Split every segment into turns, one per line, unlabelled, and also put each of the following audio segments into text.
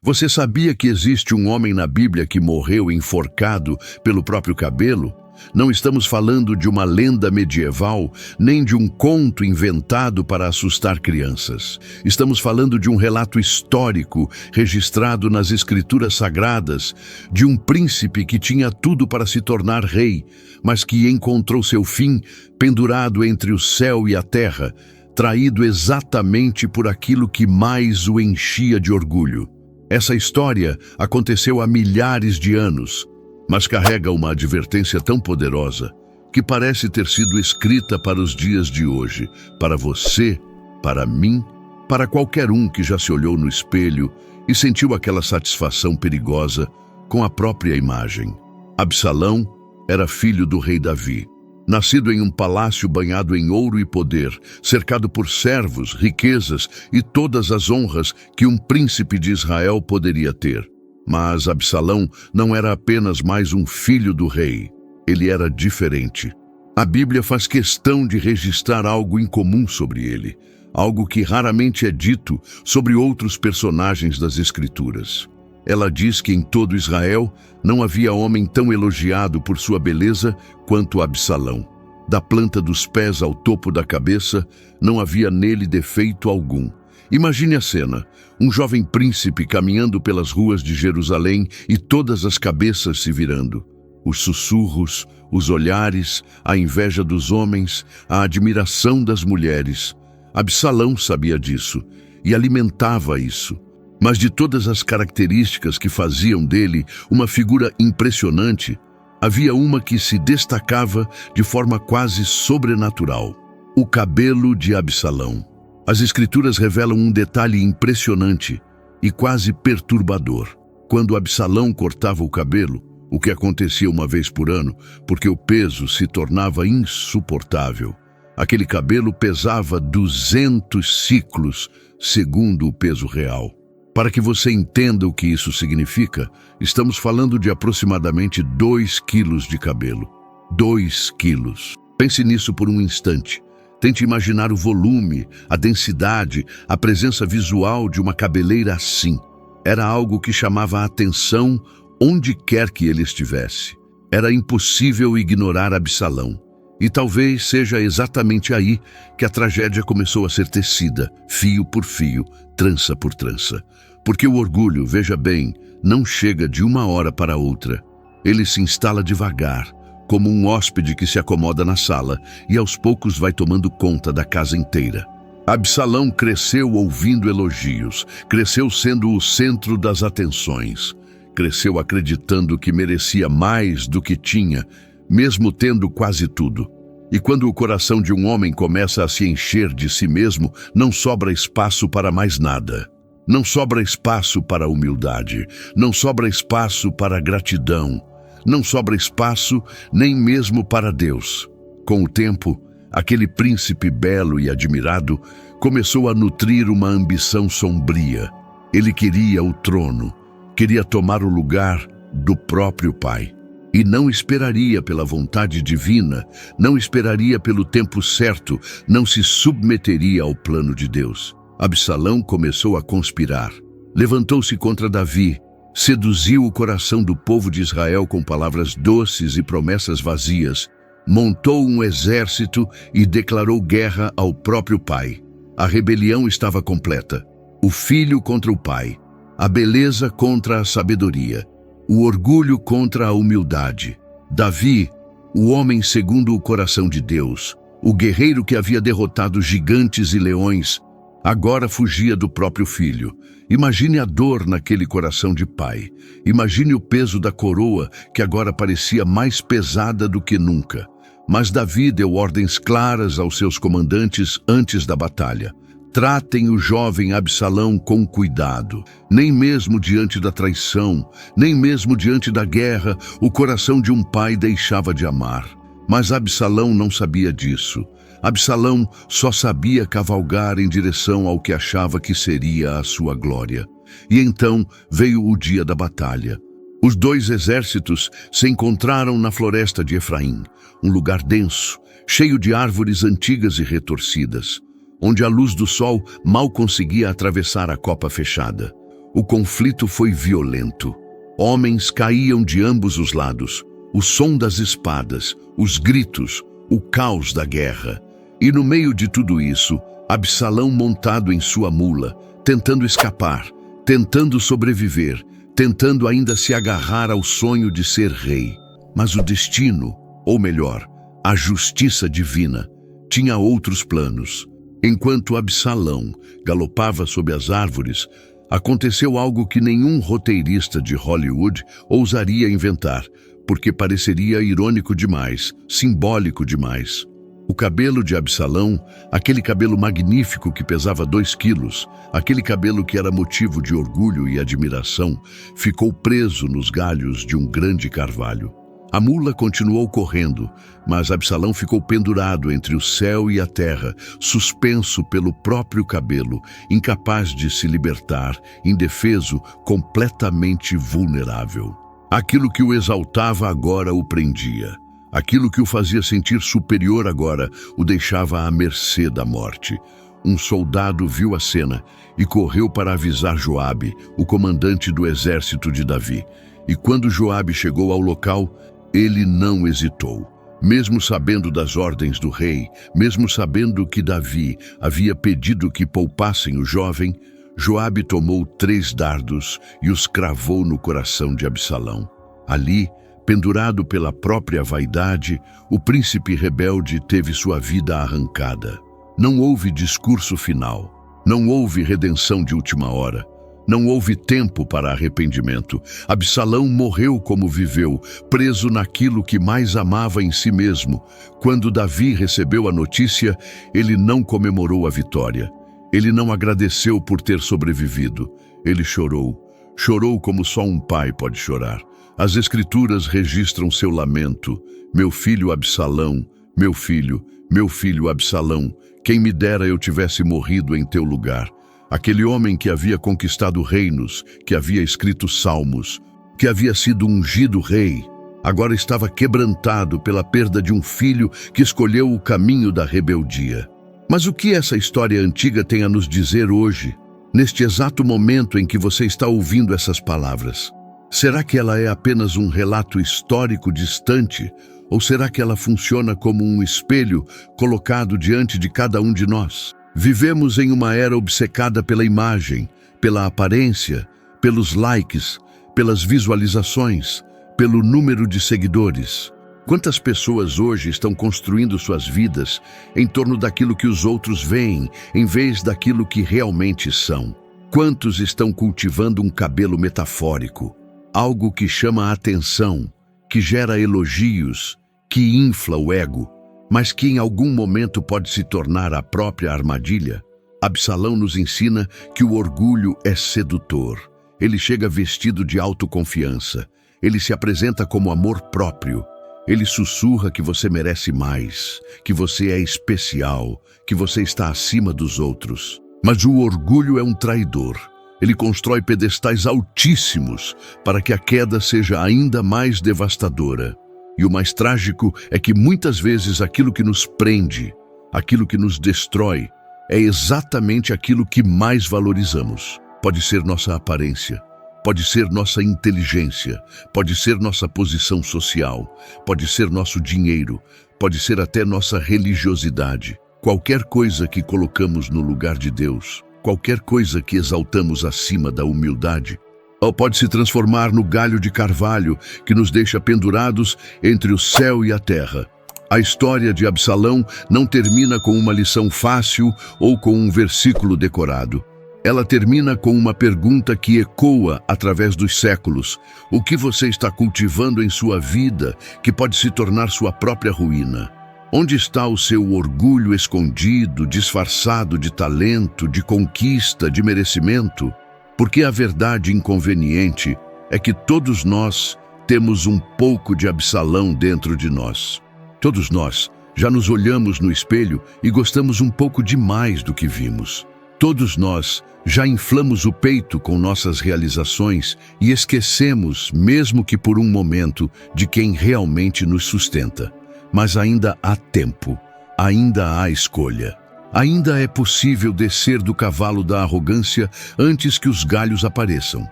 Você sabia que existe um homem na Bíblia que morreu enforcado pelo próprio cabelo? Não estamos falando de uma lenda medieval, nem de um conto inventado para assustar crianças. Estamos falando de um relato histórico, registrado nas Escrituras Sagradas, de um príncipe que tinha tudo para se tornar rei, mas que encontrou seu fim pendurado entre o céu e a terra, traído exatamente por aquilo que mais o enchia de orgulho. Essa história aconteceu há milhares de anos, mas carrega uma advertência tão poderosa que parece ter sido escrita para os dias de hoje, para você, para mim, para qualquer um que já se olhou no espelho e sentiu aquela satisfação perigosa com a própria imagem. Absalão era filho do rei Davi, nascido em um palácio banhado em ouro e poder, cercado por servos, riquezas e todas as honras que um príncipe de Israel poderia ter. Mas Absalão não era apenas mais um filho do rei, ele era diferente. A Bíblia faz questão de registrar algo incomum sobre ele, algo que raramente é dito sobre outros personagens das Escrituras. Ela diz que em todo Israel não havia homem tão elogiado por sua beleza quanto Absalão. Da planta dos pés ao topo da cabeça, não havia nele defeito algum. Imagine a cena, um jovem príncipe caminhando pelas ruas de Jerusalém e todas as cabeças se virando. Os sussurros, os olhares, a inveja dos homens, a admiração das mulheres. Absalão sabia disso e alimentava isso. Mas de todas as características que faziam dele uma figura impressionante, havia uma que se destacava de forma quase sobrenatural: o cabelo de Absalão. As Escrituras revelam um detalhe impressionante e quase perturbador. Quando Absalão cortava o cabelo, o que acontecia uma vez por ano, porque o peso se tornava insuportável, aquele cabelo pesava 200 ciclos, segundo o peso real. Para que você entenda o que isso significa, estamos falando de aproximadamente 2 quilos de cabelo. 2 quilos. Pense nisso por um instante. Tente imaginar o volume, a densidade, a presença visual de uma cabeleira assim. Era algo que chamava a atenção onde quer que ele estivesse. Era impossível ignorar Absalão. E talvez seja exatamente aí que a tragédia começou a ser tecida, fio por fio, trança por trança. Porque o orgulho, veja bem, não chega de uma hora para outra. Ele se instala devagar, como um hóspede que se acomoda na sala e aos poucos vai tomando conta da casa inteira. Absalão cresceu ouvindo elogios, cresceu sendo o centro das atenções, cresceu acreditando que merecia mais do que tinha, mesmo tendo quase tudo. E quando o coração de um homem começa a se encher de si mesmo, não sobra espaço para mais nada. Não sobra espaço para a humildade, não sobra espaço para a gratidão, não sobra espaço nem mesmo para Deus. Com o tempo, aquele príncipe belo e admirado começou a nutrir uma ambição sombria. Ele queria o trono, queria tomar o lugar do próprio pai. E não esperaria pela vontade divina, não esperaria pelo tempo certo, não se submeteria ao plano de Deus. Absalão começou a conspirar. Levantou-se contra Davi, seduziu o coração do povo de Israel com palavras doces e promessas vazias, montou um exército e declarou guerra ao próprio pai. A rebelião estava completa. O filho contra o pai, a beleza contra a sabedoria, o orgulho contra a humildade. Davi, o homem segundo o coração de Deus, o guerreiro que havia derrotado gigantes e leões, agora fugia do próprio filho. Imagine a dor naquele coração de pai. Imagine o peso da coroa, que agora parecia mais pesada do que nunca. Mas Davi deu ordens claras aos seus comandantes antes da batalha. Tratem o jovem Absalão com cuidado. Nem mesmo diante da traição, nem mesmo diante da guerra, o coração de um pai deixava de amar. Mas Absalão não sabia disso. Absalão só sabia cavalgar em direção ao que achava que seria a sua glória. E então veio o dia da batalha. Os 2 exércitos se encontraram na floresta de Efraim, um lugar denso, cheio de árvores antigas e retorcidas, onde a luz do sol mal conseguia atravessar a copa fechada. O conflito foi violento. Homens caíam de ambos os lados. O som das espadas, os gritos, o caos da guerra. E no meio de tudo isso, Absalão montado em sua mula, tentando escapar, tentando sobreviver, tentando ainda se agarrar ao sonho de ser rei. Mas o destino, ou melhor, a justiça divina, tinha outros planos. Enquanto Absalão galopava sob as árvores, aconteceu algo que nenhum roteirista de Hollywood ousaria inventar, porque pareceria irônico demais, simbólico demais. O cabelo de Absalão, aquele cabelo magnífico que pesava 2 quilos, aquele cabelo que era motivo de orgulho e admiração, ficou preso nos galhos de um grande carvalho. A mula continuou correndo, mas Absalão ficou pendurado entre o céu e a terra, suspenso pelo próprio cabelo, incapaz de se libertar, indefeso, completamente vulnerável. Aquilo que o exaltava agora o prendia. Aquilo que o fazia sentir superior agora o deixava à mercê da morte. Um soldado viu a cena e correu para avisar Joabe, o comandante do exército de Davi. E quando Joabe chegou ao local, ele não hesitou. Mesmo sabendo das ordens do rei, mesmo sabendo que Davi havia pedido que poupassem o jovem, Joabe tomou 3 dardos e os cravou no coração de Absalão. Ali, pendurado pela própria vaidade, o príncipe rebelde teve sua vida arrancada. Não houve discurso final, não houve redenção de última hora, não houve tempo para arrependimento. Absalão morreu como viveu, preso naquilo que mais amava em si mesmo. Quando Davi recebeu a notícia, ele não comemorou a vitória. Ele não agradeceu por ter sobrevivido. Ele chorou. Chorou como só um pai pode chorar. As Escrituras registram seu lamento. Meu filho Absalão, meu filho Absalão, quem me dera eu tivesse morrido em teu lugar. Aquele homem que havia conquistado reinos, que havia escrito salmos, que havia sido ungido rei, agora estava quebrantado pela perda de um filho que escolheu o caminho da rebeldia. Mas o que essa história antiga tem a nos dizer hoje, neste exato momento em que você está ouvindo essas palavras? Será que ela é apenas um relato histórico distante, ou será que ela funciona como um espelho colocado diante de cada um de nós? Vivemos em uma era obcecada pela imagem, pela aparência, pelos likes, pelas visualizações, pelo número de seguidores. Quantas pessoas hoje estão construindo suas vidas em torno daquilo que os outros veem, em vez daquilo que realmente são? Quantos estão cultivando um cabelo metafórico? Algo que chama a atenção, que gera elogios, que infla o ego, mas que em algum momento pode se tornar a própria armadilha? Absalão nos ensina que o orgulho é sedutor. Ele chega vestido de autoconfiança. Ele se apresenta como amor próprio. Ele sussurra que você merece mais, que você é especial, que você está acima dos outros. Mas o orgulho é um traidor. Ele constrói pedestais altíssimos para que a queda seja ainda mais devastadora. E o mais trágico é que muitas vezes aquilo que nos prende, aquilo que nos destrói, é exatamente aquilo que mais valorizamos. Pode ser nossa aparência, pode ser nossa inteligência, pode ser nossa posição social, pode ser nosso dinheiro, pode ser até nossa religiosidade. Qualquer coisa que colocamos no lugar de Deus, qualquer coisa que exaltamos acima da humildade, ou pode se transformar no galho de carvalho que nos deixa pendurados entre o céu e a terra. A história de Absalão não termina com uma lição fácil ou com um versículo decorado. Ela termina com uma pergunta que ecoa através dos séculos. O que você está cultivando em sua vida que pode se tornar sua própria ruína? Onde está o seu orgulho escondido, disfarçado de talento, de conquista, de merecimento? Porque a verdade inconveniente é que todos nós temos um pouco de Absalão dentro de nós. Todos nós já nos olhamos no espelho e gostamos um pouco demais do que vimos. Todos nós já inflamos o peito com nossas realizações e esquecemos, mesmo que por um momento, de quem realmente nos sustenta. Mas ainda há tempo, ainda há escolha. Ainda é possível descer do cavalo da arrogância antes que os galhos apareçam.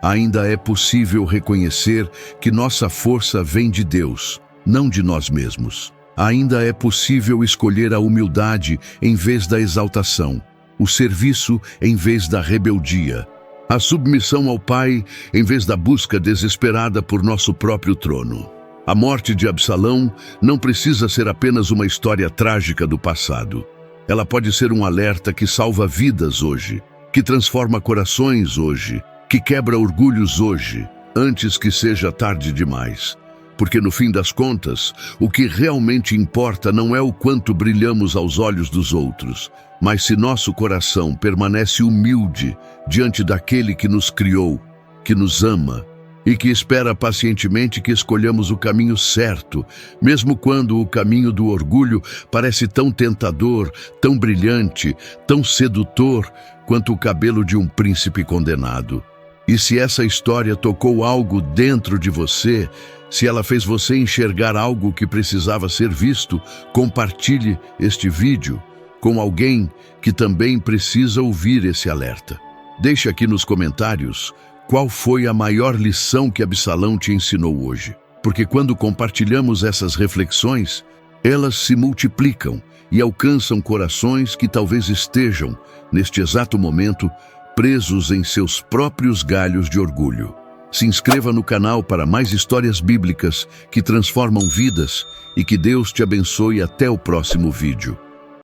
Ainda é possível reconhecer que nossa força vem de Deus, não de nós mesmos. Ainda é possível escolher a humildade em vez da exaltação, o serviço em vez da rebeldia, a submissão ao Pai em vez da busca desesperada por nosso próprio trono. A morte de Absalão não precisa ser apenas uma história trágica do passado. Ela pode ser um alerta que salva vidas hoje, que transforma corações hoje, que quebra orgulhos hoje, antes que seja tarde demais. Porque no fim das contas, o que realmente importa não é o quanto brilhamos aos olhos dos outros, mas se nosso coração permanece humilde diante daquele que nos criou, que nos ama e que espera pacientemente que escolhamos o caminho certo, mesmo quando o caminho do orgulho parece tão tentador, tão brilhante, tão sedutor quanto o cabelo de um príncipe condenado. E se essa história tocou algo dentro de você, se ela fez você enxergar algo que precisava ser visto, compartilhe este vídeo com alguém que também precisa ouvir esse alerta. Deixe aqui nos comentários qual foi a maior lição que Absalão te ensinou hoje. Porque quando compartilhamos essas reflexões, elas se multiplicam e alcançam corações que talvez estejam, neste exato momento, presos em seus próprios galhos de orgulho. Se inscreva no canal para mais histórias bíblicas que transformam vidas e que Deus te abençoe até o próximo vídeo.